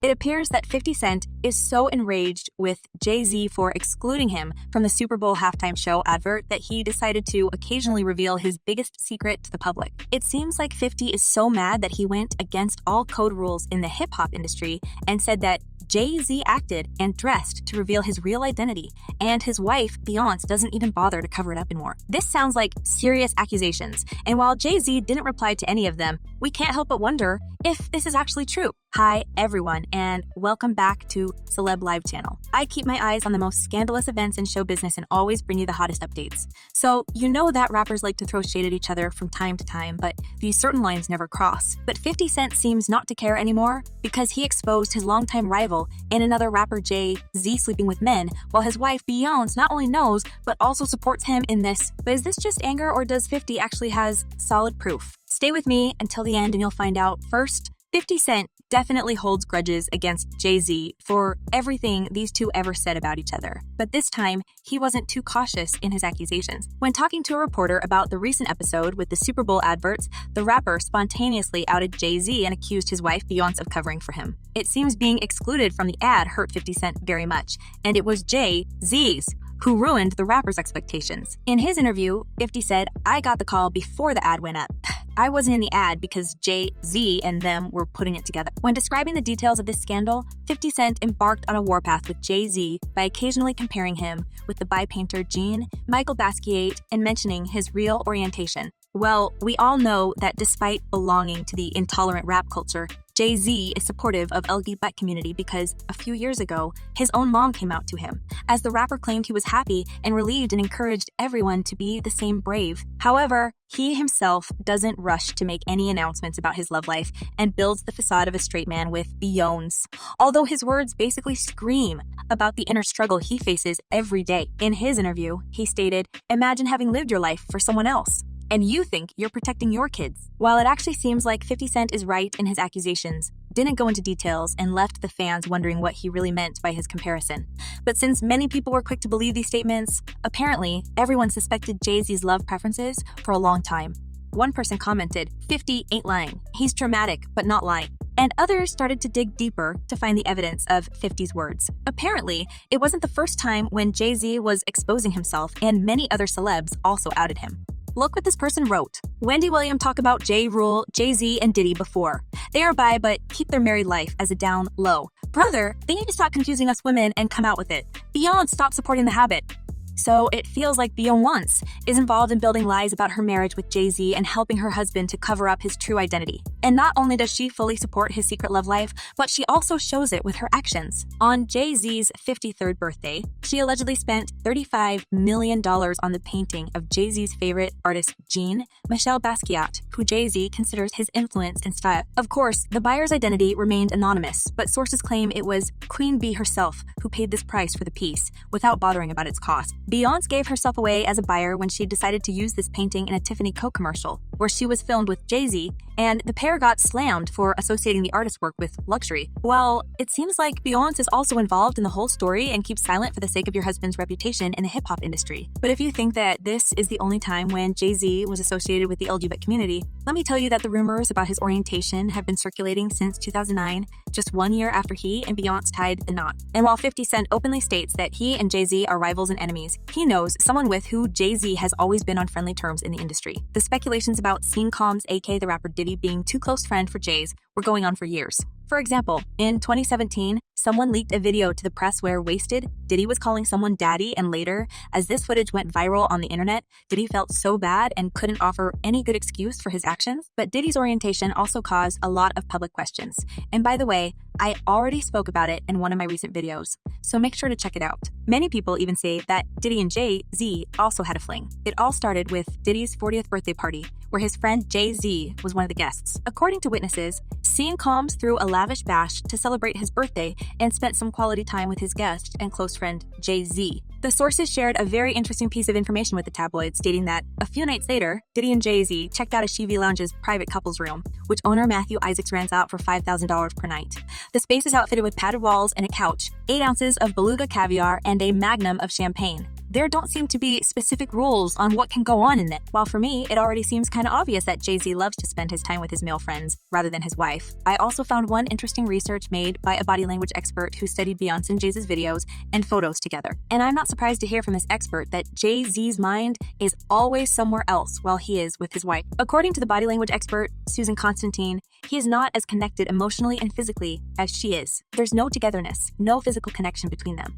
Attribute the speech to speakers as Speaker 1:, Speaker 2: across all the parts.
Speaker 1: It appears that 50 Cent is so enraged with Jay-Z for excluding him from the Super Bowl halftime show advert that he decided to occasionally reveal his biggest secret to the public. It seems like 50 is so mad that he went against all code rules in the hip-hop industry and said that Jay-Z acted and dressed to reveal his real identity, and his wife, Beyonce, doesn't even bother to cover it up anymore. This sounds like serious accusations, and while Jay-Z didn't reply to any of them, we can't help but wonder if this is actually true. Hi everyone, and welcome back to Celeb Live channel. I keep my eyes on the most scandalous events in show business and always bring you the hottest updates. So you know that rappers like to throw shade at each other from time to time, but these certain lines never cross. But 50 Cent seems not to care anymore because he exposed his longtime rival and another rapper Jay-Z sleeping with men, while his wife Beyoncé not only knows but also supports him in this. But is this just anger, or does 50 actually has solid proof? Stay with me until the end and you'll find out. First, 50 Cent definitely holds grudges against Jay-Z for everything these two ever said about each other. But this time, he wasn't too cautious in his accusations. When talking to a reporter about the recent episode with the Super Bowl adverts, the rapper spontaneously outed Jay-Z and accused his wife Beyoncé of covering for him. It seems being excluded from the ad hurt 50 Cent very much, and it was Jay-Z's who ruined the rapper's expectations. In his interview, 50 said, "I got the call before the ad went up. I wasn't in the ad because Jay-Z and them were putting it together." When describing the details of this scandal, 50 Cent embarked on a warpath with Jay-Z by occasionally comparing him with the painter Jean, Michael Basquiat, and mentioning his real orientation. Well, we all know that despite belonging to the intolerant rap culture, Jay-Z is supportive of LGBT community because a few years ago, his own mom came out to him, as the rapper claimed he was happy and relieved and encouraged everyone to be the same brave. However, he himself doesn't rush to make any announcements about his love life and builds the facade of a straight man with Beyoncé, although his words basically scream about the inner struggle he faces every day. In his interview, he stated, "Imagine having lived your life for someone else, and you think you're protecting your kids." While it actually seems like 50 Cent is right in his accusations, didn't go into details and left the fans wondering what he really meant by his comparison. But since many people were quick to believe these statements, apparently everyone suspected Jay-Z's love preferences for a long time. One person commented, "50 ain't lying. He's dramatic, but not lying." And others started to dig deeper to find the evidence of 50's words. Apparently, it wasn't the first time when Jay-Z was exposing himself, and many other celebs also outed him. Look what this person wrote. "Wendy Williams talked about J. Rule, Jay-Z, and Diddy before. They are bi but keep their married life as a down low. Brother, they need to stop confusing us women and come out with it. Beyonce, stop supporting the habit." So it feels like Beyoncé is involved in building lies about her marriage with Jay-Z and helping her husband to cover up his true identity. And not only does she fully support his secret love life, but she also shows it with her actions. On Jay-Z's 53rd birthday, she allegedly spent $35 million on the painting of Jay-Z's favorite artist, Jean Michelle Basquiat, who Jay-Z considers his influence and style. Of course, the buyer's identity remained anonymous, but sources claim it was Queen Bee herself who paid this price for the piece, without bothering about its cost. Beyoncé gave herself away as a buyer when she decided to use this painting in a Tiffany Co. commercial, where she was filmed with Jay-Z, and the pair got slammed for associating the artist's work with luxury. Well, it seems like Beyoncé is also involved in the whole story and keeps silent for the sake of your husband's reputation in the hip-hop industry. But if you think that this is the only time when Jay-Z was associated with the LGBT community, let me tell you that the rumors about his orientation have been circulating since 2009, just 1 year after he and Beyoncé tied the knot. And while 50 Cent openly states that he and Jay-Z are rivals and enemies, he knows someone with who Jay-Z has always been on friendly terms in the industry. The speculations about Scene Combs, aka the rapper Diddy, being too close friend for Jayz were going on for years. For example, in 2017, someone leaked a video to the press where wasted, Diddy was calling someone daddy, and later, as this footage went viral on the internet, Diddy felt so bad and couldn't offer any good excuse for his actions. But Diddy's orientation also caused a lot of public questions. And by the way, I already spoke about it in one of my recent videos, so make sure to check it out. Many people even say that Diddy and Jay-Z also had a fling. It all started with Diddy's 40th birthday party, where his friend Jay-Z was one of the guests. According to witnesses, Scene Combs threw a lavish bash to celebrate his birthday and spent some quality time with his guest and close friend Jay-Z. The sources shared a very interesting piece of information with the tabloid, stating that a few nights later, Diddy and Jay-Z checked out a Chevy Lounge's private couples room, which owner Matthew Isaacs rents out for $5,000 per night. The space is outfitted with padded walls and a couch, 8 ounces of beluga caviar, and a magnum of champagne. there don't seem to be specific rules on what can go on in it. While for me, it already seems kind of obvious that Jay-Z loves to spend his time with his male friends rather than his wife. I also found one interesting research made by a body language expert who studied Beyonce and Jay's videos and photos together. And I'm not surprised to hear from this expert that Jay-Z's mind is always somewhere else while he is with his wife. According to the body language expert, Susan Constantine, he is not as connected emotionally and physically as she is. There's no togetherness, no physical connection between them.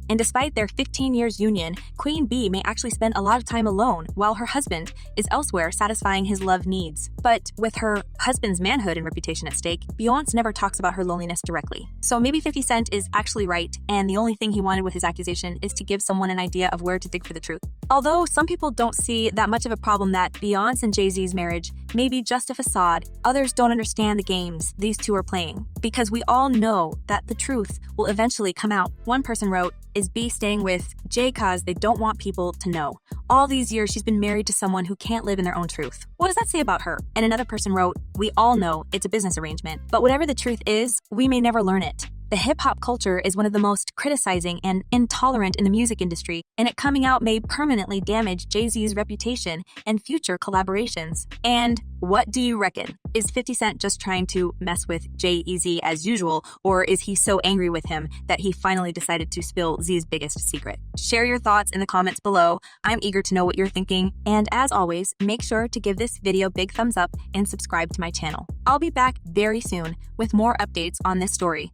Speaker 1: And despite their 15 years union, Queen Bee may actually spend a lot of time alone while her husband is elsewhere satisfying his love needs. But with her husband's manhood and reputation at stake, Beyonce never talks about her loneliness directly. So maybe 50 Cent is actually right, and the only thing he wanted with his accusation is to give someone an idea of where to dig for the truth. Although some people don't see that much of a problem that Beyonce and Jay-Z's marriage may be just a facade, others don't understand the games these two are playing, because we all know that the truth will eventually come out. One person wrote, "Is B staying with Jay cause they don't want people to know? All these years she's been married to someone who can't live in their own truth. What does that say about her?" And another person wrote, "We all know it's a business arrangement, but whatever the truth is, we may never learn it. The hip-hop culture is one of the most criticizing and intolerant in the music industry, and it coming out may permanently damage Jay-Z's reputation and future collaborations." And what do you reckon? Is 50 Cent just trying to mess with Jay-Z as usual, or is he so angry with him that he finally decided to spill Z's biggest secret? Share your thoughts in the comments below. I'm eager to know what you're thinking. And as always, make sure to give this video a big thumbs up and subscribe to my channel. I'll be back very soon with more updates on this story.